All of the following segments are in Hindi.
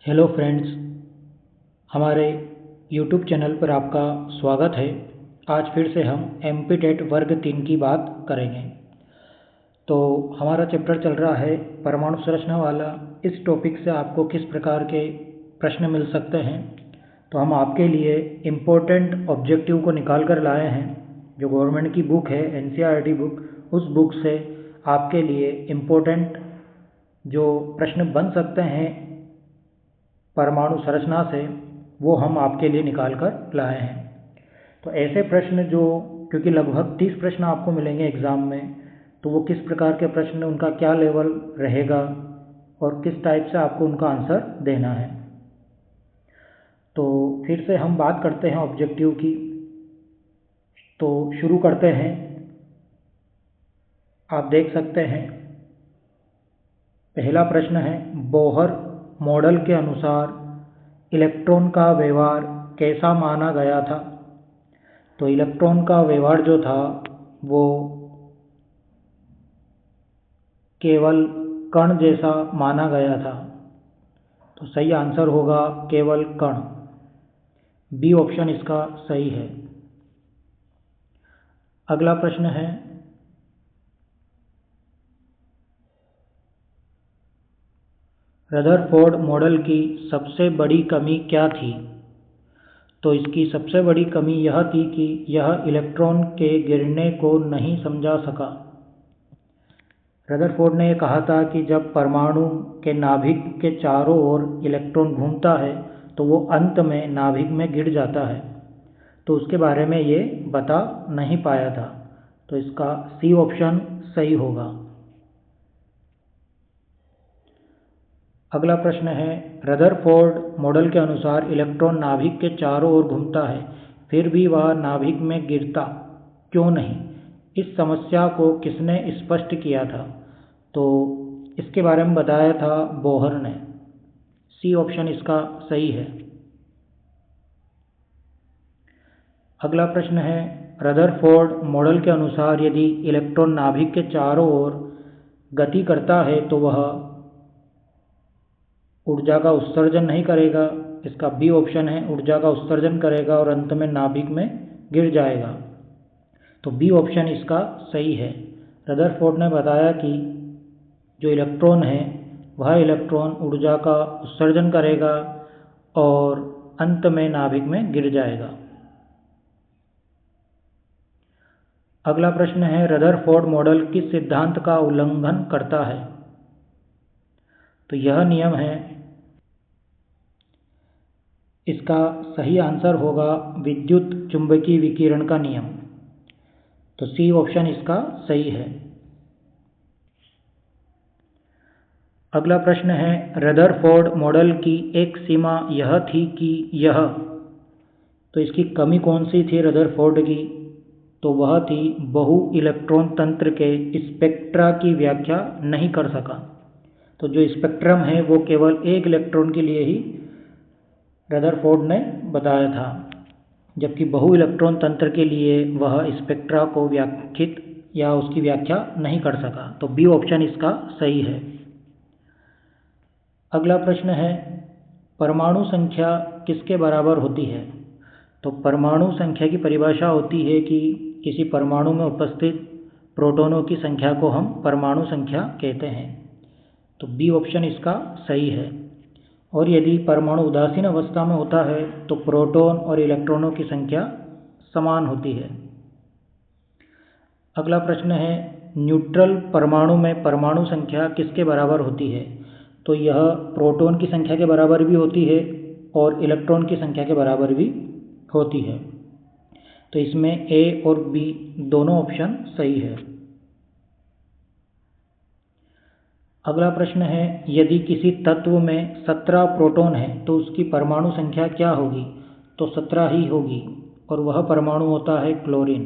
हेलो फ्रेंड्स, हमारे यूट्यूब चैनल पर आपका स्वागत है। आज फिर से हम एमपी टेट वर्ग 3 की बात करेंगे। तो हमारा चैप्टर चल रहा है परमाणु संरचना वाला। इस टॉपिक से आपको किस प्रकार के प्रश्न मिल सकते हैं, तो हम आपके लिए इम्पोर्टेंट ऑब्जेक्टिव को निकाल कर लाए हैं। जो गवर्नमेंट की बुक है एनसीईआरटी बुक, उस बुक से आपके लिए इम्पोर्टेंट जो प्रश्न बन सकते हैं परमाणु संरचना से, वो हम आपके लिए निकाल कर लाए हैं। तो ऐसे प्रश्न जो, क्योंकि लगभग 30 प्रश्न आपको मिलेंगे एग्ज़ाम में, तो वो किस प्रकार के प्रश्न, उनका क्या लेवल रहेगा और किस टाइप से आपको उनका आंसर देना है। तो फिर से हम बात करते हैं ऑब्जेक्टिव की। तो शुरू करते हैं। आप देख सकते हैं, पहला प्रश्न है, बोहर मॉडल के अनुसार इलेक्ट्रॉन का व्यवहार कैसा माना गया था। तो इलेक्ट्रॉन का व्यवहार जो था वो केवल कण जैसा माना गया था। तो सही आंसर होगा केवल कण। बी ऑप्शन इसका सही है। अगला प्रश्न है, रदरफोर्ड मॉडल की सबसे बड़ी कमी क्या थी। तो इसकी सबसे बड़ी कमी यह थी कि यह इलेक्ट्रॉन के गिरने को नहीं समझा सका। रदरफोर्ड ने कहा था कि जब परमाणु के नाभिक के चारों ओर इलेक्ट्रॉन घूमता है तो वो अंत में नाभिक में गिर जाता है। तो उसके बारे में ये बता नहीं पाया था। तो इसका सी ऑप्शन सही होगा। अगला प्रश्न है, रदरफोर्ड मॉडल के अनुसार इलेक्ट्रॉन नाभिक के चारों ओर घूमता है, फिर भी वह नाभिक में गिरता क्यों नहीं। इस समस्या को किसने स्पष्ट किया था। तो इसके बारे में बताया था बोहर ने। सी ऑप्शन इसका सही है। अगला प्रश्न है, रदरफोर्ड मॉडल के अनुसार यदि इलेक्ट्रॉन नाभिक के चारों ओर गति करता है तो वह ऊर्जा का उत्सर्जन नहीं करेगा। इसका बी ऑप्शन है, ऊर्जा का उत्सर्जन करेगा और अंत में नाभिक में गिर जाएगा। तो बी ऑप्शन इसका सही है। रदरफोर्ड ने बताया कि जो इलेक्ट्रॉन है वह इलेक्ट्रॉन ऊर्जा का उत्सर्जन करेगा और अंत में नाभिक में गिर जाएगा। अगला प्रश्न है, रदरफोर्ड मॉडल किस सिद्धांत का उल्लंघन करता है। तो यह नियम है, इसका सही आंसर होगा विद्युत चुंबकीय विकिरण का नियम। तो सी ऑप्शन इसका सही है। अगला प्रश्न है, रदरफोर्ड मॉडल की एक सीमा यह थी कि यह, तो इसकी कमी कौन सी थी रदरफोर्ड की। तो वह थी बहु इलेक्ट्रॉन तंत्र के स्पेक्ट्रा की व्याख्या नहीं कर सका। तो जो स्पेक्ट्रम है वो केवल एक इलेक्ट्रॉन के लिए ही रदरफोर्ड ने बताया था, जबकि बहु इलेक्ट्रॉन तंत्र के लिए वह स्पेक्ट्रा को व्याख्यित या उसकी व्याख्या नहीं कर सका। तो बी ऑप्शन इसका सही है। अगला प्रश्न है, परमाणु संख्या किसके बराबर होती है। तो परमाणु संख्या की परिभाषा होती है कि किसी परमाणु में उपस्थित प्रोटॉनों की संख्या को हम परमाणु संख्या कहते हैं। तो बी ऑप्शन इसका सही है। और यदि परमाणु उदासीन अवस्था में होता है तो प्रोटॉन और इलेक्ट्रॉनों की संख्या समान होती है। अगला प्रश्न है, न्यूट्रल परमाणु में परमाणु संख्या किसके बराबर होती है। तो यह प्रोटॉन की संख्या के बराबर भी होती है और इलेक्ट्रॉन की संख्या के बराबर भी होती है। तो इसमें ए और बी दोनों ऑप्शन सही है। अगला प्रश्न है, यदि किसी तत्व में 17 प्रोटॉन है तो उसकी परमाणु संख्या क्या होगी। तो 17 ही होगी और वह परमाणु होता है क्लोरीन,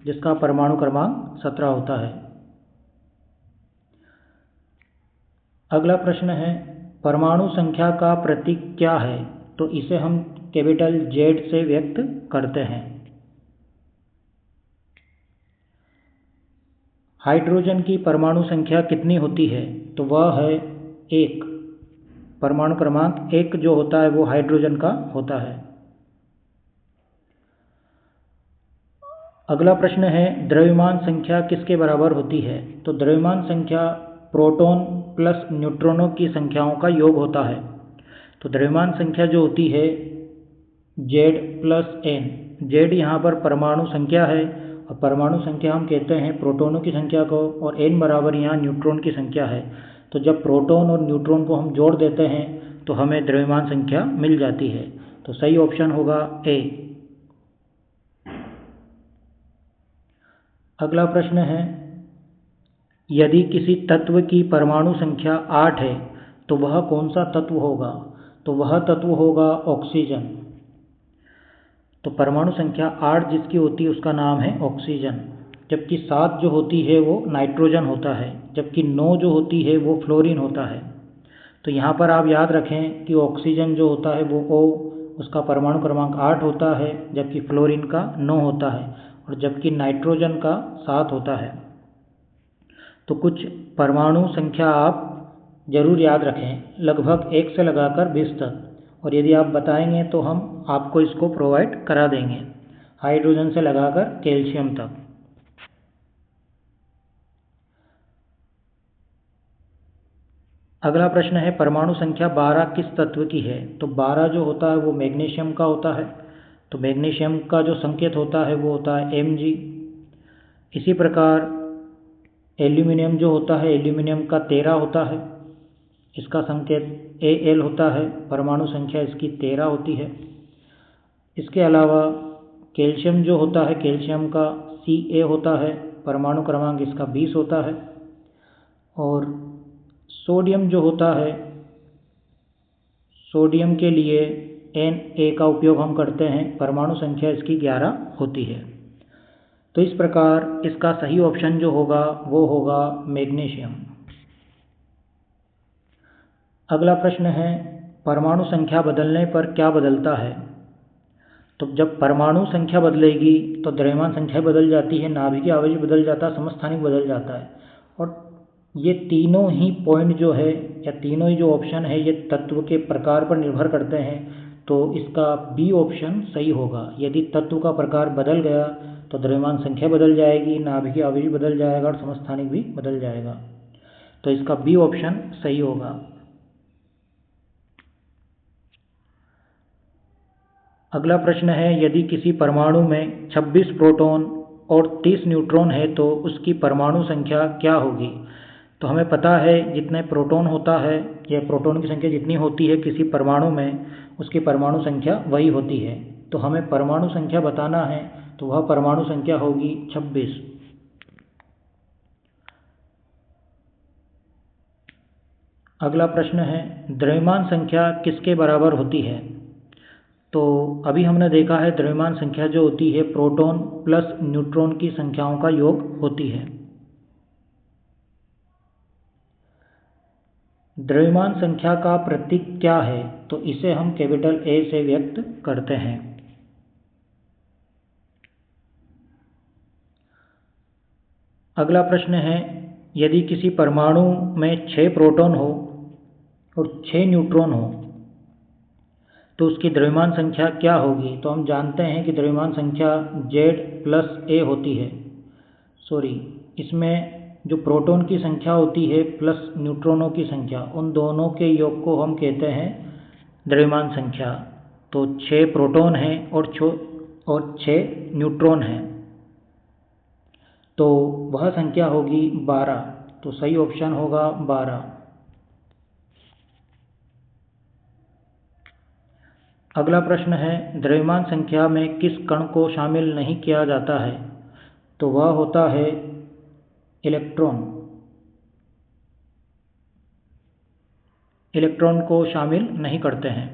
जिसका परमाणु क्रमांक 17 होता है। अगला प्रश्न है, परमाणु संख्या का प्रतीक क्या है। तो इसे हम कैपिटल जेड से व्यक्त करते हैं। हाइड्रोजन की परमाणु संख्या कितनी होती है। तो वह है 1। परमाणु क्रमांक 1 जो होता है वो हाइड्रोजन का होता है। अगला प्रश्न है द्रव्यमान संख्या किसके बराबर होती है? तो द्रव्यमान संख्या प्रोटॉन प्लस न्यूट्रॉनों की संख्याओं का योग होता है। तो द्रव्यमान संख्या जो होती है Z प्लस N, Z यहाँ पर परमाणु संख्या है और परमाणु संख्या हम कहते हैं प्रोटॉनों की संख्या को, और N बराबर यहाँ न्यूट्रॉन की संख्या है। तो जब प्रोटॉन और न्यूट्रॉन को हम जोड़ देते हैं तो हमें द्रव्यमान संख्या मिल जाती है। तो सही ऑप्शन होगा ए। अगला प्रश्न है यदि किसी तत्व की परमाणु संख्या 8 है तो वह कौन सा तत्व होगा? तो वह तत्व होगा ऑक्सीजन। तो परमाणु संख्या 8 जिसकी होती है उसका नाम है ऑक्सीजन, जबकि 7 जो होती है वो नाइट्रोजन होता है, जबकि 9 जो होती है वो फ्लोरीन होता है। तो यहाँ पर आप याद रखें कि ऑक्सीजन जो होता है वो O, उसका परमाणु क्रमांक 8 होता है, जबकि फ्लोरीन का 9 होता है, और जबकि नाइट्रोजन का 7 होता है। तो कुछ परमाणु संख्या आप जरूर याद रखें, लगभग 1 से लगाकर 20 तक, और यदि आप बताएंगे तो हम आपको इसको प्रोवाइड करा देंगे, हाइड्रोजन से लगाकर कैल्शियम तक। अगला प्रश्न है परमाणु संख्या 12 किस तत्व की है? तो 12 जो होता है वो मैग्नीशियम का होता है। तो मैग्नीशियम का जो संकेत होता है वो होता है Mg। इसी प्रकार एल्यूमिनियम जो होता है, एल्यूमिनियम का 13 होता है, इसका संकेत Al होता है, परमाणु संख्या इसकी 13 होती है। इसके अलावा कैल्शियम जो होता है, कैल्शियम का Ca होता है, परमाणु क्रमांक इसका 20 होता है। और सोडियम जो होता है, सोडियम के लिए Na का उपयोग हम करते हैं, परमाणु संख्या इसकी 11 होती है। तो इस प्रकार इसका सही ऑप्शन जो होगा वो होगा मैग्नीशियम। अगला प्रश्न है परमाणु संख्या बदलने पर क्या बदलता है? तो जब परमाणु संख्या बदलेगी तो द्रव्यमान संख्या बदल जाती है, नाभिकीय आवेश बदल जाता है, समस्थानिक बदल जाता है। और ये तीनों ही पॉइंट जो है या तीनों ही जो ऑप्शन है ये तत्व के प्रकार पर निर्भर करते हैं। तो इसका बी ऑप्शन सही होगा। यदि तत्व का प्रकार बदल गया तो द्रव्यमान संख्या बदल जाएगी, नाभिकीय आवेश बदल जाएगा और समस्थानिक भी बदल जाएगा। तो इसका बी ऑप्शन सही होगा। अगला प्रश्न है यदि किसी परमाणु में 26 प्रोटॉन और 30 न्यूट्रॉन है तो उसकी परमाणु संख्या क्या होगी? तो हमें पता है जितने प्रोटॉन होता है या प्रोटॉन की संख्या जितनी होती है किसी परमाणु में, उसकी परमाणु संख्या वही होती है। तो हमें परमाणु संख्या बताना है, तो वह परमाणु संख्या होगी 26। अगला प्रश्न है द्रव्यमान संख्या किसके बराबर होती है? तो अभी हमने देखा है द्रव्यमान संख्या जो होती है प्रोटॉन प्लस न्यूट्रॉन की संख्याओं का योग होती है। द्रव्यमान संख्या का प्रतीक क्या है? तो इसे हम कैपिटल A से व्यक्त करते हैं। अगला प्रश्न है यदि किसी परमाणु में 6 प्रोटॉन हो और 6 न्यूट्रॉन हो तो उसकी द्रव्यमान संख्या क्या होगी? तो हम जानते हैं कि द्रव्यमान संख्या Z प्लस A होती है। इसमें जो प्रोटॉन की संख्या होती है प्लस न्यूट्रॉनों की संख्या, उन दोनों के योग को हम कहते हैं द्रव्यमान संख्या। तो 6 प्रोटॉन हैं और 6 न्यूट्रॉन हैं, तो वह संख्या होगी 12। तो सही ऑप्शन होगा 12। अगला प्रश्न है द्रव्यमान संख्या में किस कण को शामिल नहीं किया जाता है? तो वह होता है इलेक्ट्रॉन। इलेक्ट्रॉन को शामिल नहीं करते हैं।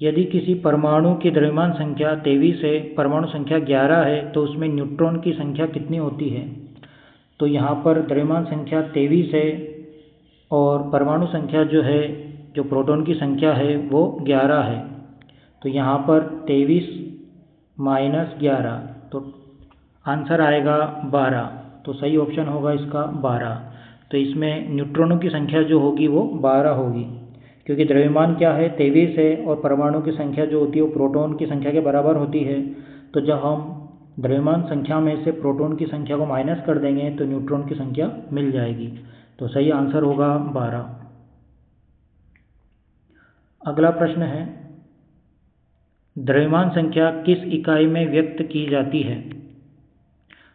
यदि किसी परमाणु की द्रव्यमान संख्या 23 है, परमाणु संख्या 11 है, तो उसमें न्यूट्रॉन की संख्या कितनी होती है? तो यहाँ पर द्रव्यमान संख्या 23 है और परमाणु संख्या जो है, जो प्रोटॉन की संख्या है वो 11 है। तो यहाँ पर 23 माइनस 11, तो आंसर आएगा 12। तो सही ऑप्शन होगा इसका 12। तो इसमें न्यूट्रॉनों की संख्या जो होगी वो 12 होगी, क्योंकि द्रव्यमान क्या है 23 है और परमाणु की संख्या जो होती है वो प्रोटॉन की संख्या के बराबर होती है। तो जब हम द्रव्यमान संख्या में से प्रोटॉन की संख्या को माइनस कर देंगे तो न्यूट्रॉन की संख्या मिल जाएगी। तो सही आंसर होगा 12। अगला प्रश्न है, द्रव्यमान संख्या किस इकाई में व्यक्त की जाती है?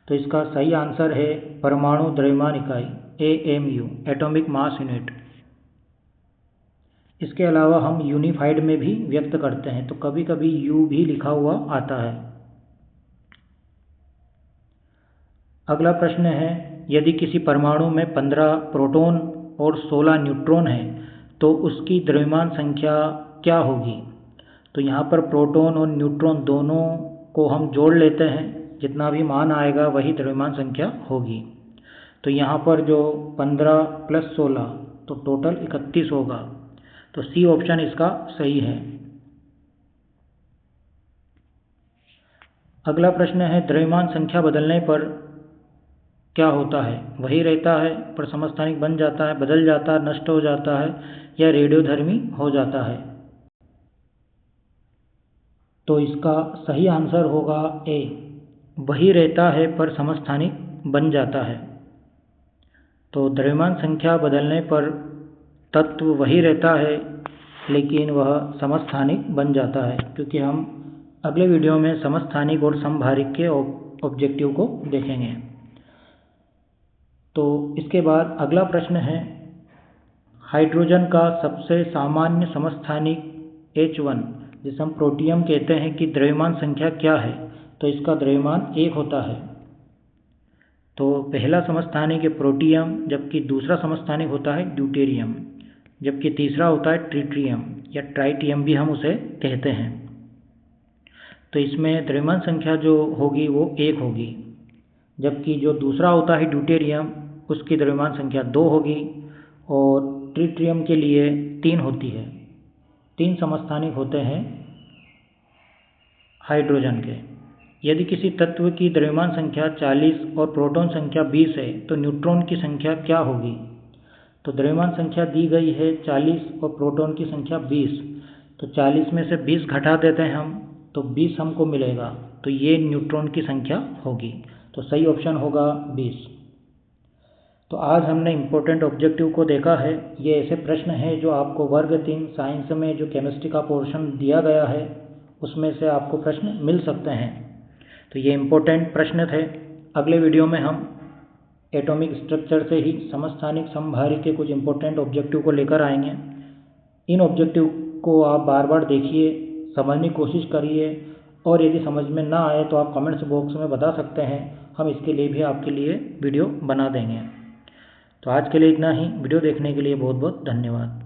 तो इसका सही आंसर है परमाणु द्रव्यमान इकाई, AMU, एटॉमिक मास यूनिट। इसके अलावा हम यूनिफाइड में भी व्यक्त करते हैं, तो कभी कभी U भी लिखा हुआ आता है। अगला प्रश्न है, यदि किसी परमाणु में 15 प्रोटॉन और 16 न्यूट्रॉन है तो उसकी द्रव्यमान संख्या क्या होगी? तो यहाँ पर प्रोटॉन और न्यूट्रॉन दोनों को हम जोड़ लेते हैं, जितना भी मान आएगा वही द्रव्यमान संख्या होगी। तो यहाँ पर जो 15 + 16 तो टोटल 31 होगा। तो सी ऑप्शन इसका सही है। अगला प्रश्न है, द्रव्यमान संख्या बदलने पर क्या होता है? वही रहता है पर समस्थानिक बन जाता है, बदल जाता है, नष्ट हो जाता है या रेडियोधर्मी हो जाता है? तो इसका सही आंसर होगा ए, वही रहता है पर समस्थानिक बन जाता है। तो द्रव्यमान संख्या बदलने पर तत्व वही रहता है लेकिन वह समस्थानिक बन जाता है, क्योंकि हम अगले वीडियो में समस्थानिक और समभारिक के ऑब्जेक्टिव को देखेंगे। तो इसके बाद अगला प्रश्न है, हाइड्रोजन का सबसे सामान्य समस्थानिक H1 जिसे हम प्रोटियम कहते हैं कि द्रव्यमान संख्या क्या है? तो इसका द्रव्यमान 1 होता है। तो पहला समस्थानिक है प्रोटियम, जबकि दूसरा समस्थानिक होता है ड्यूटेरियम, जबकि तीसरा होता है ट्रिटियम या ट्राइटियम भी हम उसे कहते हैं। तो इसमें द्रव्यमान संख्या जो होगी वो 1 होगी, जबकि जो दूसरा होता है ड्यूटेरियम उसकी द्रव्यमान संख्या 2 होगी और ट्रिटियम के लिए 3 होती है। 3 समस्थानिक होते हैं हाइड्रोजन के। यदि किसी तत्व की द्रव्यमान संख्या 40 और प्रोटॉन संख्या 20 है तो न्यूट्रॉन की संख्या क्या होगी? तो द्रव्यमान संख्या दी गई है 40 और प्रोटॉन की संख्या 20, तो 40 में से 20 घटा देते हैं हम, तो 20 हमको मिलेगा, तो ये न्यूट्रॉन की संख्या होगी। तो सही ऑप्शन होगा 20। तो आज हमने इम्पोर्टेंट ऑब्जेक्टिव को देखा है। ये ऐसे प्रश्न हैं जो आपको वर्ग 3 साइंस में जो केमिस्ट्री का पोर्शन दिया गया है उसमें से आपको प्रश्न मिल सकते हैं। तो ये इम्पोर्टेंट प्रश्न थे। अगले वीडियो में हम एटॉमिक स्ट्रक्चर से ही समस्थानिक समभारिक के कुछ इम्पोर्टेंट ऑब्जेक्टिव को लेकर आएंगे। इन ऑब्जेक्टिव को आप बार बार देखिए, समझने की कोशिश करिए, और यदि समझ में ना आए तो आप कमेंट्स बॉक्स में बता सकते हैं, हम इसके लिए भी आपके लिए वीडियो बना देंगे। तो आज के लिए इतना ही। वीडियो देखने के लिए बहुत बहुत धन्यवाद।